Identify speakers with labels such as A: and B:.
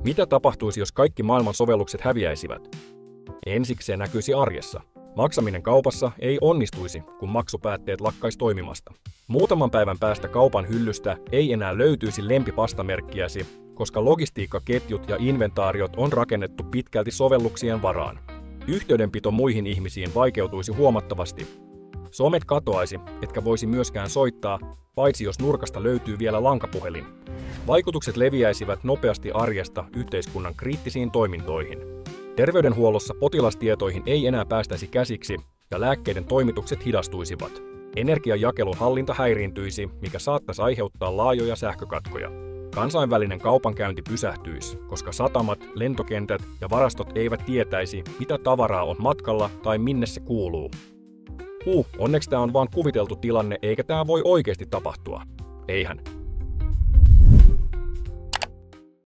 A: Mitä tapahtuisi, jos kaikki maailman sovellukset häviäisivät? Ensiksi se näkyisi arjessa. Maksaminen kaupassa ei onnistuisi, kun maksupäätteet lakkais toimimasta. Muutaman päivän päästä kaupan hyllystä ei enää löytyisi lempipastamerkkiäsi, koska logistiikkaketjut ja inventaariot on rakennettu pitkälti sovelluksien varaan. Yhteydenpito muihin ihmisiin vaikeutuisi huomattavasti. Somet katoaisi, etkä voisi myöskään soittaa, paitsi jos nurkasta löytyy vielä lankapuhelin. Vaikutukset leviäisivät nopeasti arjesta yhteiskunnan kriittisiin toimintoihin. Terveydenhuollossa potilastietoihin ei enää päästäisi käsiksi ja lääkkeiden toimitukset hidastuisivat. Energiajakelun hallinta häiriintyisi, mikä saattaisi aiheuttaa laajoja sähkökatkoja. Kansainvälinen kaupankäynti pysähtyisi, koska satamat, lentokentät ja varastot eivät tietäisi, mitä tavaraa on matkalla tai minne se kuuluu. Onneksi tämä on vaan kuviteltu tilanne eikä tämä voi oikeasti tapahtua. Eihän.